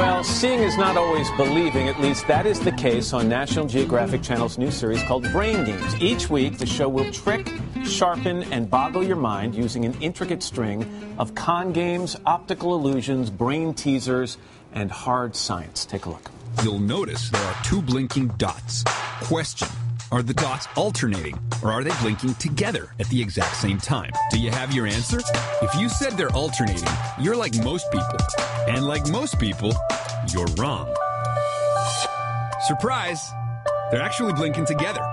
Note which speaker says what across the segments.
Speaker 1: Well, seeing is not always believing. At least that is the case on National Geographic Channel's new series called Brain Games. Each week, the show will trick, sharpen, and boggle your mind using an intricate string of con games, optical illusions, brain teasers, and hard science. Take a look.
Speaker 2: You'll notice there are two blinking dots. Question: are the dots alternating, or are they blinking together at the exact same time? Do you have your answer? If you said they're alternating, you're like most people. And like most people, you're wrong. Surprise! They're actually blinking together.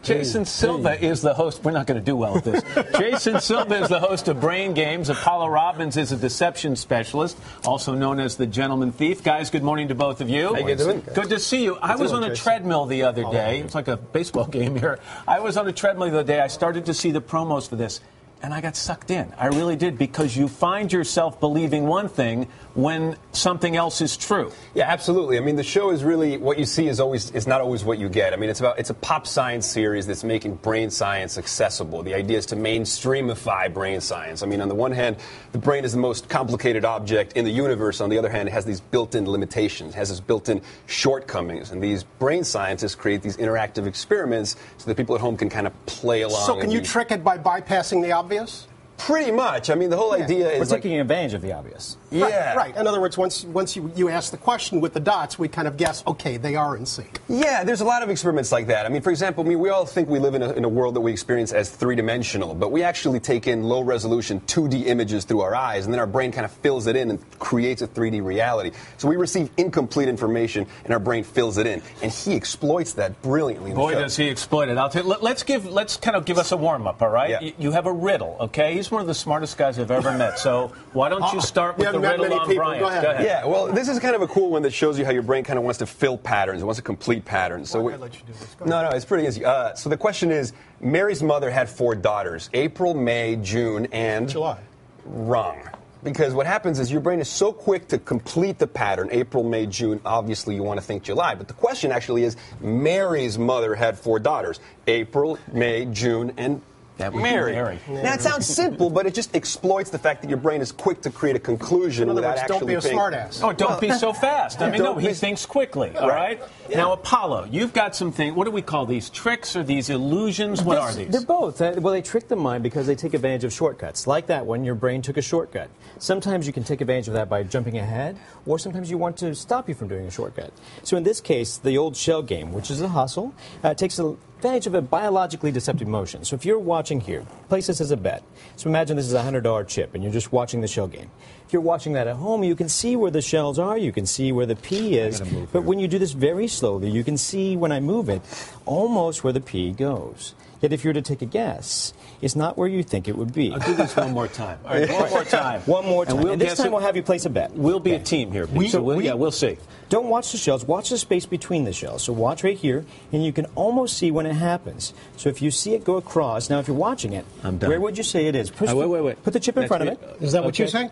Speaker 1: Jason Silva is the host. We're not going to do well with this. Jason Silva is the host of Brain Games. Apollo Robbins is a deception specialist, also known as the Gentleman Thief. Guys, good morning to both of you.
Speaker 3: How you doing?
Speaker 1: Good to see you. I was on a treadmill the other day. It's like a baseball game here. I was on a treadmill the other day. I started to see the promos for this, and I got sucked in. I really did, because you find yourself believing one thing when something else is true.
Speaker 3: Yeah, absolutely. I mean, the show is really, what you see is not always what you get. I mean, it's a pop science series that's making brain science accessible. The idea is to mainstreamify brain science. I mean, on the one hand, the brain is the most complicated object in the universe. On the other hand, it has these built-in limitations, it has these built-in shortcomings. And these brain scientists create these interactive experiments so that people at home can kind of play along.
Speaker 4: So can you trick it by bypassing the obvious?
Speaker 3: Pretty much. I mean, the whole idea is
Speaker 5: we're taking advantage of the obvious.
Speaker 3: Yeah.
Speaker 4: Right. In other words, once you ask the question with the dots, we kind of guess, okay, they are in sync.
Speaker 3: Yeah, there's a lot of experiments like that. I mean, for example, we all think we live in a world that we experience as three-dimensional, but we actually take in low-resolution 2D images through our eyes, and then our brain kind of fills it in and creates a 3D reality. So we receive incomplete information, and our brain fills it in, and he exploits that brilliantly.
Speaker 1: Boy, does he exploit it! I'll tell you. Let's kind of give us a warm-up, all right?
Speaker 3: Yeah.
Speaker 1: You have a riddle, okay? He's one of the smartest guys I've ever met. So why don't you start with the riddle on Brian?
Speaker 4: Go ahead.
Speaker 3: Yeah, well, this is kind of a cool one that shows you how your brain kind of wants to fill patterns. It wants to complete patterns. So
Speaker 4: I'll let you do this.
Speaker 3: No, it's pretty easy. So the question is, Mary's mother had 4 daughters: April, May, June, and
Speaker 4: July.
Speaker 3: Wrong. Because what happens is your brain is so quick to complete the pattern, April, May, June, obviously you want to think July. But the question actually is, Mary's mother had 4 daughters: April, May, June, and Mary. Now, it sounds simple, but it just exploits the fact that your brain is quick to create a conclusion without actually
Speaker 4: don't be a smartass.
Speaker 1: Oh, don't be so fast. I mean, no, he thinks quickly, all right? Yeah. Now, Apollo, you've got some things. What do we call these? Tricks or these illusions? What are these?
Speaker 5: They're both. Well, they trick the mind because they take advantage of shortcuts. Like that one, your brain took a shortcut. Sometimes you can take advantage of that by jumping ahead, or sometimes you want to stop you from doing a shortcut. So in this case, the old shell game, which is a hustle, takes advantage of a biologically deceptive motion. So if you're watching here, place this as a bet. So imagine this is a $100 chip, and you're just watching the shell game. If you're watching that at home, you can see where the shells are, you can see where the P is, but when you do this very slowly, you can see, when I move it, almost where the P goes. Yet if you were to take a guess, it's not where you think it would be.
Speaker 1: I'll do this one more time. All right, one more time.
Speaker 5: One more time. And this time we'll have you place a bet.
Speaker 1: We'll be a team here. We'll see.
Speaker 5: Don't watch the shells. Watch the space between the shells. So watch right here, and you can almost see when it happens. So if you see it go across, now if you're watching it,
Speaker 1: I'm done.
Speaker 5: Where would you say it is?
Speaker 1: Wait.
Speaker 5: Put the chip in front of it.
Speaker 4: Is that what you're saying?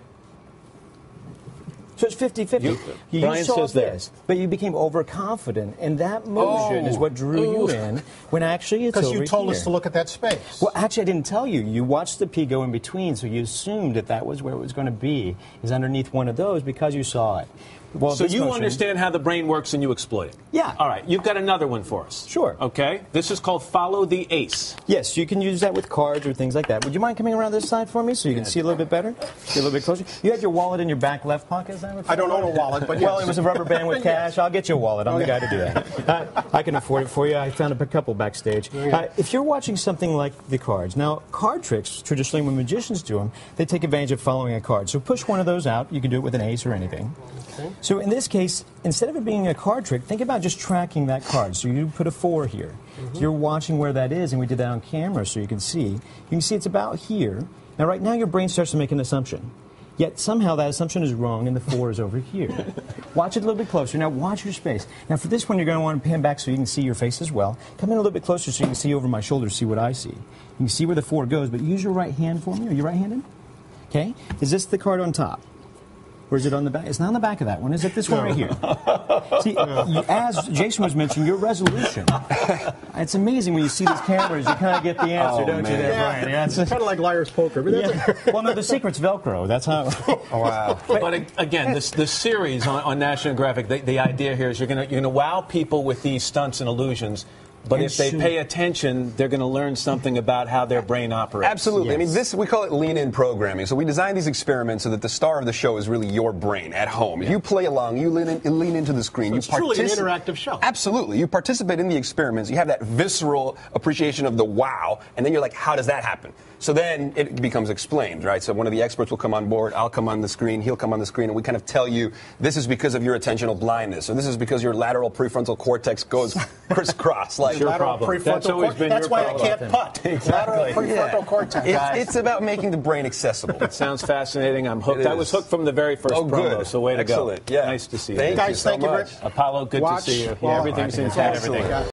Speaker 5: So it's 50-50.
Speaker 1: Brian
Speaker 5: saw
Speaker 1: says
Speaker 5: this, but you became overconfident, and that motion is what drew you in when actually it's over here.
Speaker 4: Because you told us to look at that space.
Speaker 5: Well, actually, I didn't tell you. You watched the P go in between, so you assumed that was where it was going to be, is underneath one of those because you saw it. Well,
Speaker 1: so you understand how the brain works and you exploit it?
Speaker 5: Yeah.
Speaker 1: All right. You've got another one for us.
Speaker 5: Sure.
Speaker 1: Okay. This is called Follow the Ace.
Speaker 5: Yes, you can use that with cards or things like that. Would you mind coming around this side for me so you can see a little bit better? See a little bit closer? You had your wallet in your back left pocket, is that what?
Speaker 4: I don't own a wallet, but
Speaker 5: well, it was a rubber band with cash. I'll get you a wallet. I'm the guy to do that. I can afford it for you. I found a couple backstage. If you're watching something like the cards, now card tricks, traditionally when magicians do them, they take advantage of following a card. So push one of those out. You can do it with an ace or anything. Okay. So in this case, instead of it being a card trick, think about just tracking that card. So you put a 4 here. You're watching where that is, and we did that on camera so you can see. You can see it's about here. Now, right now, your brain starts to make an assumption. Yet somehow that assumption is wrong, and the 4 is over here. Watch it a little bit closer. Now, watch your space. Now, for this one, you're going to want to pan back so you can see your face as well. Come in a little bit closer so you can see over my shoulder, see what I see. You can see where the 4 goes, but use your right hand for me. Are you right-handed? Okay. Is this the card on top? Or is it on the back? It's not on the back of that one. Is it this one right here? See, as Jason was mentioning, your resolution. It's amazing when you see these cameras, you kind of get the answer, don't you, there, Brian?
Speaker 4: Yeah, it's kind of like liar's poker. But
Speaker 5: Well, no, the secret's Velcro. That's how.
Speaker 3: Oh, wow.
Speaker 1: But again, the series on National Geographic, the idea here is you're gonna wow people with these stunts and illusions. But if they pay attention, they're going to learn something about how their brain operates.
Speaker 3: Absolutely.
Speaker 5: Yes.
Speaker 3: I mean, we call it lean-in programming. So we design these experiments so that the star of the show is really your brain at home. You play along. You lean into the screen.
Speaker 4: So it's truly an interactive show.
Speaker 3: Absolutely. You participate in the experiments. You have that visceral appreciation of the wow, and then you're like, how does that happen? So then it becomes explained, right? So one of the experts will come on board. I'll come on the screen. He'll come on the screen, and we kind of tell you this is because of your attentional blindness, or this is because your lateral prefrontal cortex goes crisscross. Like
Speaker 1: your
Speaker 4: lateral
Speaker 1: problem.
Speaker 4: prefrontal
Speaker 1: That's always been
Speaker 4: That's
Speaker 1: your
Speaker 4: why
Speaker 1: problem.
Speaker 4: I can't putt.
Speaker 1: Exactly.
Speaker 4: Lateral prefrontal cortex.
Speaker 3: It's about making the brain accessible.
Speaker 1: It sounds fascinating. I'm hooked.
Speaker 3: It
Speaker 1: I was
Speaker 3: is.
Speaker 1: hooked from the very first
Speaker 3: Oh,
Speaker 1: promo,
Speaker 3: good.
Speaker 1: so way to
Speaker 3: Excellent.
Speaker 1: go.
Speaker 3: Yeah.
Speaker 1: Nice to see you.
Speaker 3: Thank
Speaker 4: Guys,
Speaker 3: you so
Speaker 4: thank you very
Speaker 3: much.
Speaker 1: Apollo, good
Speaker 4: Watch.
Speaker 1: to see you.
Speaker 4: Well,
Speaker 1: Everything's
Speaker 5: right.
Speaker 1: intact.
Speaker 3: Excellent.